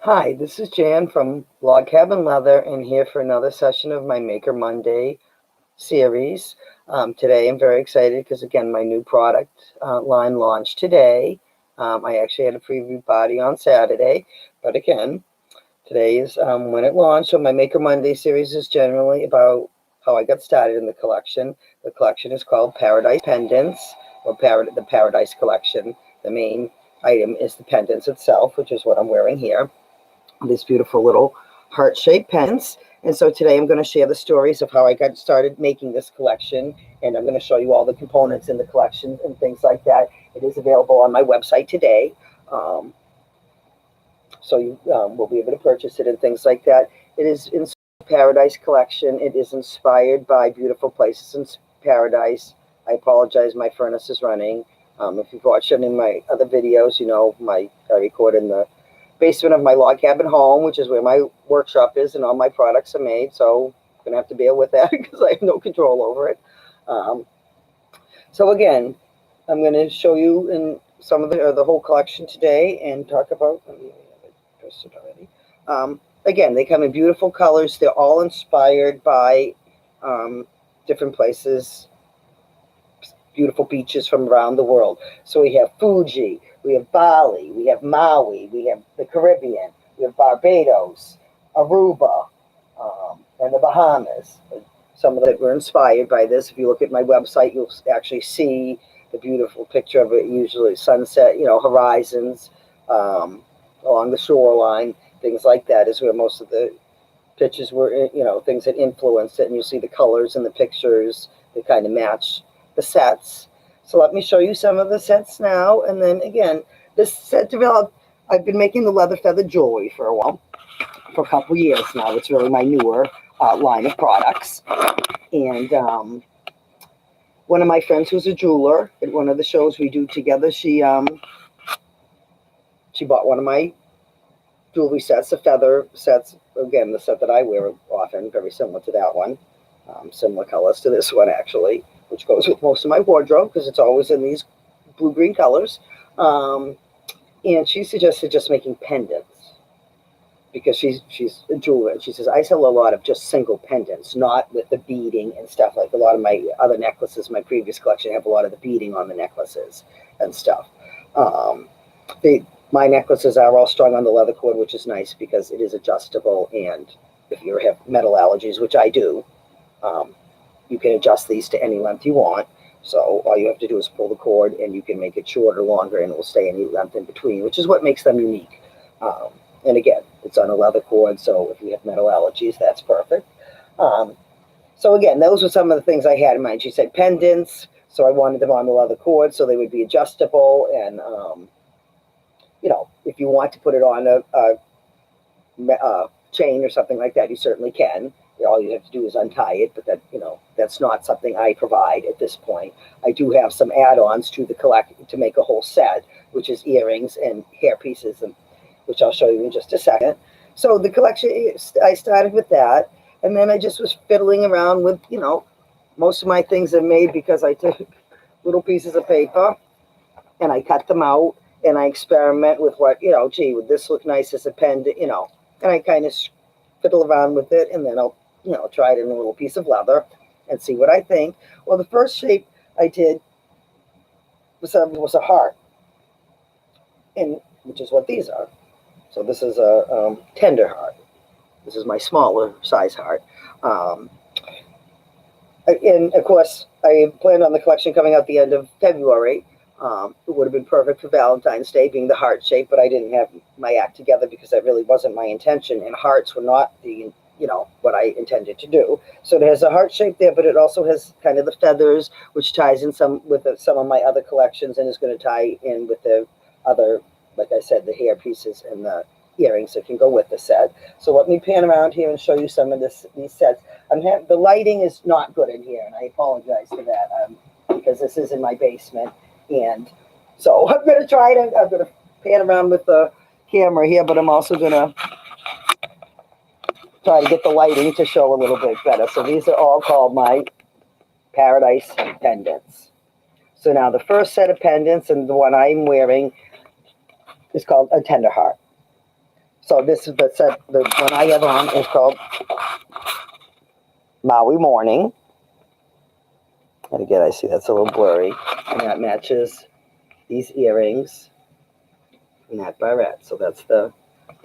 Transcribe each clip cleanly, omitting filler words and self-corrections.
Hi, this is Jan from Log Cabin Leather, and here for another session of my Maker Monday series. Today I'm very excited because, again, my new product line launched today. I actually had a preview party on Saturday, but again, today is when it launched. So my Maker Monday series is generally about how I got started in the collection. The collection is called Paradise Pendants, or the Paradise Collection. The main item is the pendants itself, which is what I'm wearing here. These beautiful little heart-shaped pens. And so today I'm going to share the stories of how I got started making this collection, and I'm going to show you all the components in the collection and things like that. It is available on my website today, so you will be able to purchase it and things like that. It is in Paradise Collection. It is inspired by beautiful places in paradise. I apologize, my furnace is running. If you've watched any of my other videos, you know I record in the basement of my log cabin home, which is where my workshop is and all my products are made. So I'm going to have to bear with that because I have no control over it. So again, I'm going to show you in some of the whole collection today and talk about. It already. Again, they come in beautiful colors. They're all inspired by different places, beautiful beaches from around the world. So we have Fuji, we have Bali, we have Maui, we have the Caribbean, we have Barbados, Aruba, and the Bahamas. Some of that were inspired by this. If you look at my website, you'll actually see the beautiful picture of it, usually sunset, horizons along the shoreline, things like that is where most of the pictures were, things that influenced it. And you'll see the colors in the pictures that kind of match the sets. So let me show you some of the sets now. And then again, this set developed, I've been making the leather feather jewelry for a while, for a couple years now. It's really my newer line of products. And one of my friends who's a jeweler at one of the shows we do together, she bought one of my jewelry sets, the feather sets. Again, the set that I wear often, very similar to that one. Similar colors to this one, actually, which goes with most of my wardrobe because it's always in these blue-green colors. And she suggested just making pendants because she's a jeweler. And she says, I sell a lot of just single pendants, not with the beading and stuff. Like a lot of my other necklaces, my previous collection, have a lot of the beading on the necklaces and stuff. My necklaces are all strung on the leather cord, which is nice because it is adjustable. And if you have metal allergies, which I do, you can adjust these to any length you want. So all you have to do is pull the cord and you can make it shorter, longer, and it will stay any length in between, which is what makes them unique. And again, it's on a leather cord, so if you have metal allergies, that's perfect. So again, those were some of the things I had in mind. She said pendants, so I wanted them on the leather cord so they would be adjustable. And, if you want to put it on a chain or something like that, you certainly can. All you have to do is untie it, but that's not something I provide at this point. I do have some add-ons to the collection to make a whole set, which is earrings and hair pieces, which I'll show you in just a second. So the collection, I started with that, and then I just was fiddling around with, most of my things are made because I took little pieces of paper and I cut them out and I experiment with what, gee, would this look nice as a pen, and I kind of fiddle around with it, and then I'll, try it in a little piece of leather and see what I think. Well, the first shape I did was a heart, and which is what these are. So this is a tender heart. This is my smaller size heart. And of course, I planned on the collection coming out the end of February. It would have been perfect for Valentine's Day, being the heart shape, but I didn't have my act together because that really wasn't my intention, and hearts were not the, what I intended to do. So it has a heart shape there, but it also has kind of the feathers, which ties in some of my other collections, and is going to tie in with the other, like I said, the hair pieces and the earrings that can go with the set. So let me pan around here and show you some of these sets. The lighting is not good in here, and I apologize for that because this is in my basement. And so I'm going to pan around with the camera here, but I'm also going to try to get the lighting to show a little bit better. So these are all called my Paradise pendants. So now the first set of pendants, and the one I'm wearing, is called a tender heart. So this is the set. The one I have on is called Maui Morning. And again, I see that's a little blurry. And that matches these earrings and that barrette. So that's the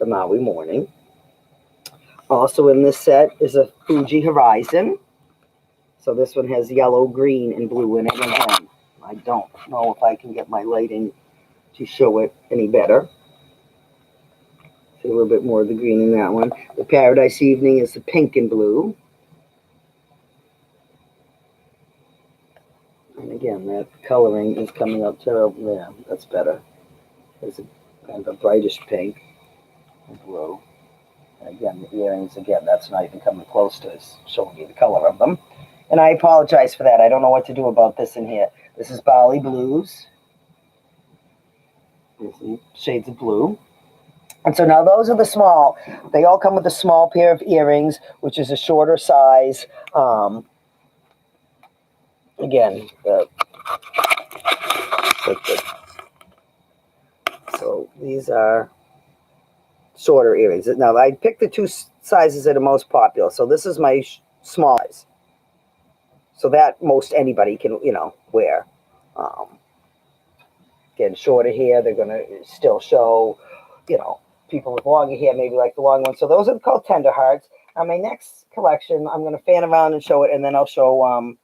Maui Morning. Also in this set is a Fuji Horizon. So this one has yellow, green, and blue in it. And again, I don't know if I can get my lighting to show it any better. See a little bit more of the green in that one. The Paradise Evening is the pink and blue. And again, that coloring is coming up terrible. Yeah, that's better. There's a kind of a brightish pink and blue. And again, the earrings, again, that's not even coming close to showing you the color of them. And I apologize for that. I don't know what to do about this in here. This is Bali Blues. There's some shades of blue. And so now those are the small. They all come with a small pair of earrings, which is a shorter size. Again, so these are shorter earrings. Now, I picked the two sizes that are most popular. So this is my small size. So that most anybody can, wear. Again, shorter hair, they're going to still show, people with longer hair maybe like the long ones. So those are called Tender Hearts. On my next collection, I'm going to fan around and show it, and then I'll show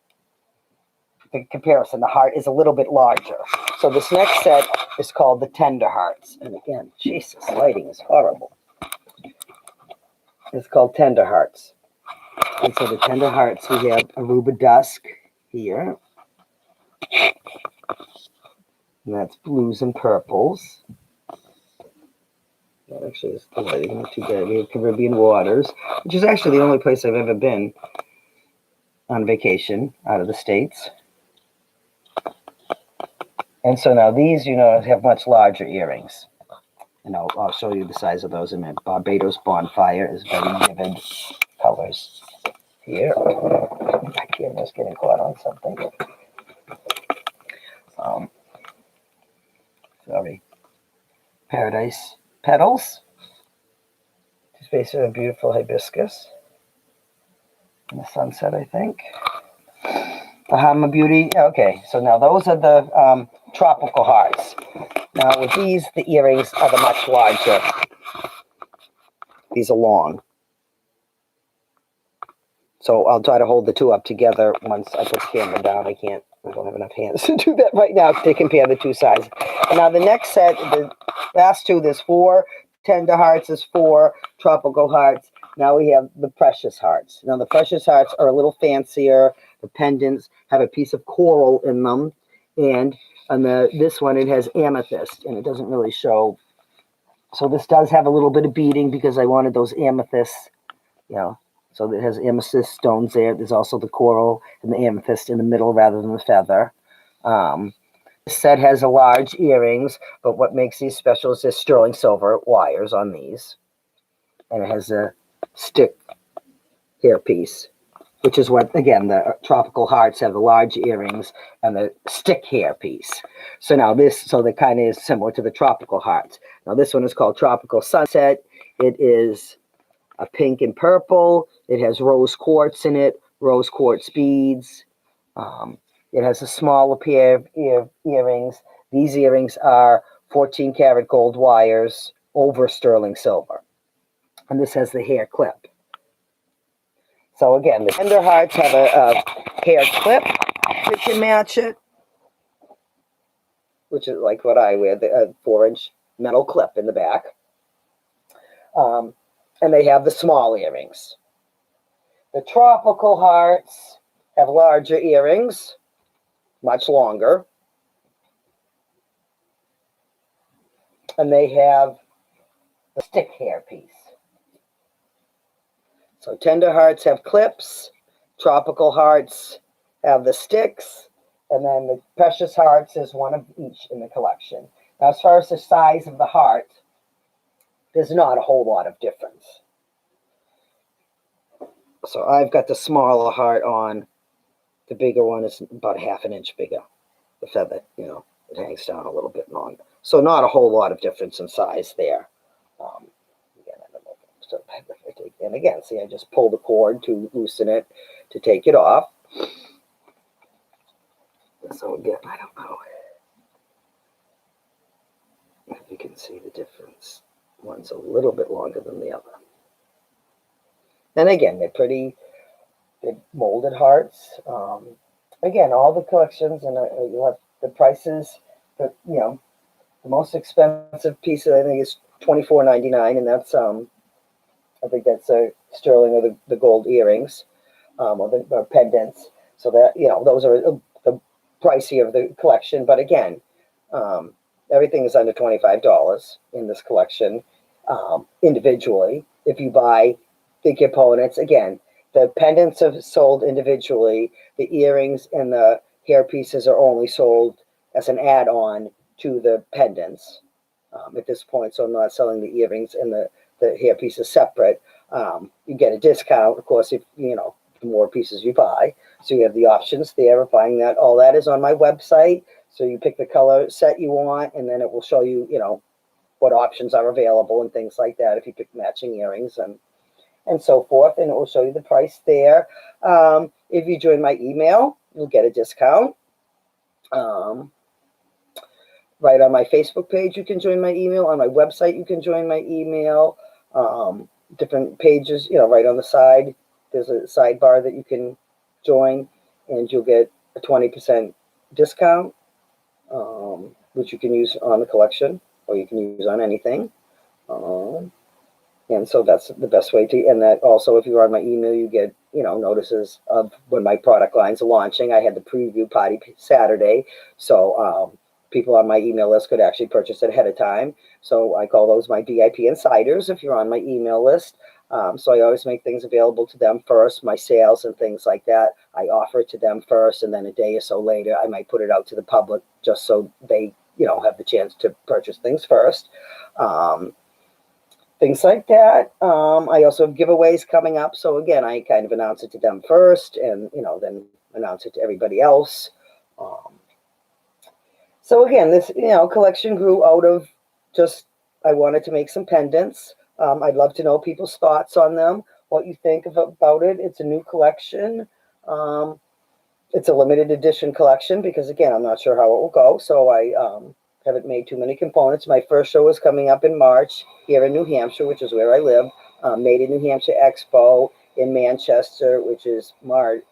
the comparison. The heart is a little bit larger. So this next set is called the Tender Hearts. And again, Jesus, lighting is horrible. It's called Tender Hearts. And so the Tender Hearts, we have Aruba Dusk here. And that's blues and purples. That actually is the lighting, not too bad. We have Caribbean Waters, which is actually the only place I've ever been on vacation out of the States. And so now these, have much larger earrings. And I'll show you the size of those in a minute. Barbados Bonfire is very vivid colors here. My camera's getting caught on something. Sorry. Paradise Petals. Just basically a beautiful hibiscus. In the sunset, I think. Bahama Beauty. Okay, so now those are the tropical hearts. Now with these, the earrings are the much larger. These are long. So I'll try to hold the two up together once I put the camera down. I don't have enough hands to do that right now to compare the two sizes. And now the next set, the last two, there's 4 Tender Hearts, there's 4 Tropical Hearts. Now we have the Precious Hearts. Now the Precious Hearts are a little fancier. The pendants have a piece of coral in them. And on this one, it has amethyst, and it doesn't really show. So this does have a little bit of beading because I wanted those amethysts, So it has amethyst stones there. There's also the coral and the amethyst in the middle rather than the feather. This set has large earrings, but what makes these special is there's sterling silver wires on these. And it has a stick hairpiece, which is what, again, the Tropical Hearts have the large earrings and the stick hairpiece. So now that kind of is similar to the Tropical Hearts. Now this one is called Tropical Sunset. It is a pink and purple. It has rose quartz in it, rose quartz beads. It has a smaller pair of earrings. These earrings are 14 karat gold wires over sterling silver. And this has the hair clip. So again, the Tender Hearts have a hair clip that can match it, which is like what I wear, the 4-inch metal clip in the back. And they have the small earrings. The Tropical Hearts have larger earrings, much longer. And they have the stick hair piece. So Tender Hearts have clips, Tropical Hearts have the sticks, and then the Precious Hearts is one of each in the collection. Now, as far as the size of the heart, there's not a whole lot of difference. So I've got the smaller heart on. The bigger one is about ½ an inch bigger. The feather, it hangs down a little bit longer. So not a whole lot of difference in size there. Again, And again, see, I just pull the cord to loosen it, to take it off. So again, I don't know if you can see the difference. One's a little bit longer than the other. And again, they're molded hearts. Again, all the collections, and you'll have the prices. But the most expensive piece, I think, is $24.99, and that's I think that's a sterling, or the gold earrings, or the pendants. So that those are the pricey of the collection. But again, everything is under $25 in this collection, individually. If you buy the components, again, the pendants are sold individually. The earrings and the hair pieces are only sold as an add-on to the pendants at this point. So I'm not selling the earrings and the hair pieces separate. You get a discount, of course, if the more pieces you buy. So you have the options there of buying that. All that is on my website. So you pick the color set you want, and then it will show you, what options are available and things like that if you pick matching earrings and so forth. And it will show you the price there. If you join my email, you'll get a discount. Right on my Facebook page, you can join my email. On my website, you can join my email. Different pages, right on the side, there's a sidebar that you can join, and you'll get a 20% discount, which you can use on the collection, or you can use on anything. And so that's the best way to, and that also, if you're on my email, you get, notices of when my product lines are launching. I had the preview party Saturday, so people on my email list could actually purchase it ahead of time. So I call those my VIP insiders if you're on my email list. So I always make things available to them first, my sales and things like that. I offer it to them first, and then a day or so later, I might put it out to the public just so they, have the chance to purchase things first. Things like that. I also have giveaways coming up. So again, I kind of announce it to them first, and, then announce it to everybody else. So again, this, collection grew out of just, I wanted to make some pendants. I'd love to know people's thoughts on them, what you think about it. It's a new collection. It's a limited edition collection because, again, I'm not sure how it will go. So I haven't made too many components. My first show is coming up in March here in New Hampshire, which is where I live. Made in New Hampshire Expo in Manchester, which is March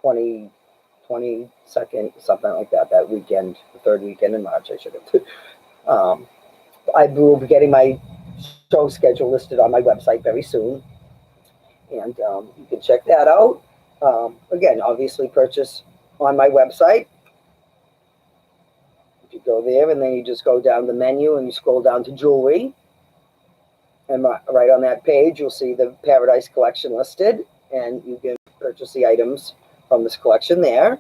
22nd, something like that weekend, the third weekend in March, I should have. I will be getting my show schedule listed on my website very soon, and you can check that out. Again, obviously purchase on my website. If you go there, and then you just go down the menu and you scroll down to jewelry, and right on that page you'll see the Paradise collection listed, and you can purchase the items from this collection there.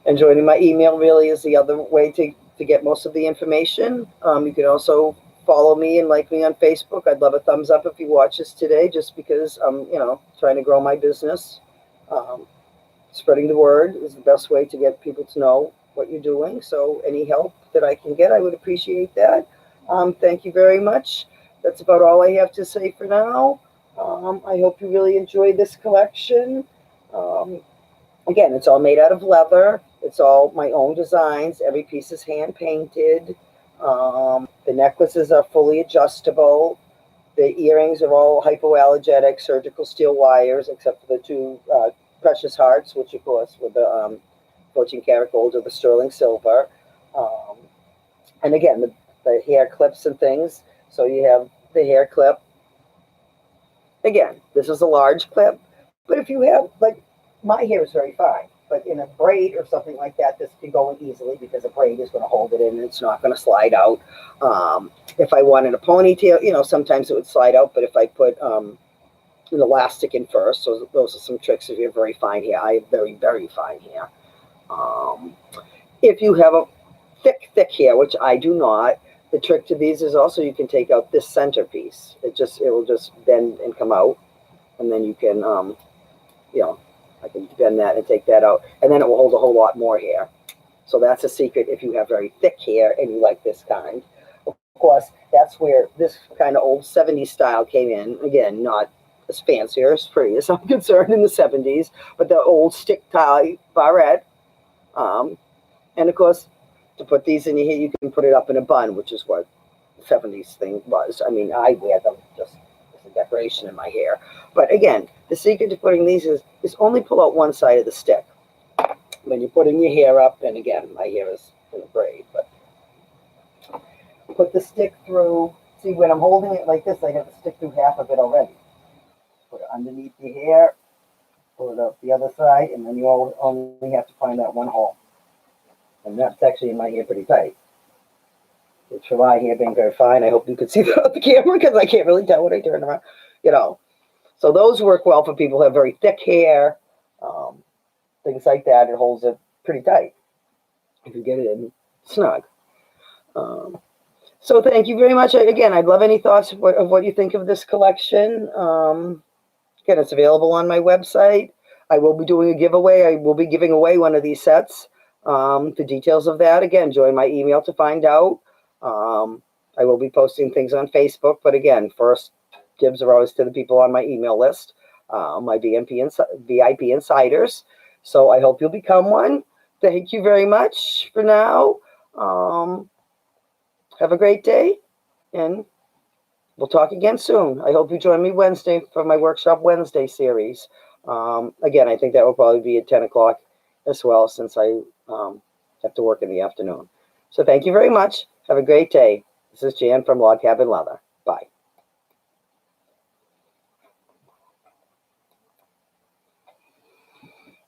And joining my email really is the other way to get most of the information. You can also follow me and like me on Facebook. I'd love a thumbs up if you watch this today, just because I'm, trying to grow my business. Spreading the word is the best way to get people to know what you're doing. So any help that I can get, I would appreciate that. Thank you very much. That's about all I have to say for now. I hope you really enjoyed this collection. Again, it's all made out of leather. It's all my own designs. Every piece is hand painted. The necklaces are fully adjustable. The earrings are all hypoallergenic surgical steel wires, except for the two precious hearts, which of course were the 14 karat gold or the sterling silver. And again, the hair clips and things. So you have the hair clip. Again, this is a large clip, but if you have, like, my hair is very fine, but in a braid or something like that, this can go in easily because a braid is going to hold it in and it's not going to slide out. If I wanted a ponytail, sometimes it would slide out, but if I put an elastic in first, so those are some tricks if you have very fine hair. I have very, very fine hair. If you have a thick hair, which I do not, the trick to these is also you can take out this centerpiece. It will just bend and come out, and then you can, I can bend that and take that out, and then it will hold a whole lot more hair. So that's a secret if you have very thick hair and you like this kind. course, that's where this kind of old 70s style came in. Again, not as fancy or as pretty as I'm concerned in the 70s, but the old stick tie barrette. Um, and of course, to put these in your hair, you can put it up in a bun, which is what the 70s thing was. I mean, I wear them just as a decoration in my hair. But again, the secret to putting these is only pull out one side of the stick. When you're putting your hair up, and again, my hair is in a braid, but put the stick through. See, when I'm holding it like this, I have to stick through half of it already. Put it underneath your hair, pull it up the other side, and then you only have to find that one hole. And that's actually in my hair pretty tight. Which for my hair being very fine, I hope you can see that on the camera because I can't really tell when I turn around. You know, so those work well for people who have very thick hair, things like that. It holds it pretty tight if you get it in snug. So thank you very much. Again, I'd love any thoughts of what you think of this collection. Again, it's available on my website. I will be doing a giveaway. I will be giving away one of these sets. The details of that, again, join my email to find out. I will be posting things on Facebook, but again, first dibs are always to the people on my email list, my VIP insiders. So I hope you'll become one. Thank you very much for now. Have a great day, and we'll talk again soon. I hope you join me Wednesday for my Workshop Wednesday series. Again, I think that will probably be at 10 o'clock as well, since I have to work in the afternoon. So thank you very much. Have a great day. This is Jan from Log Cabin Leather. Bye.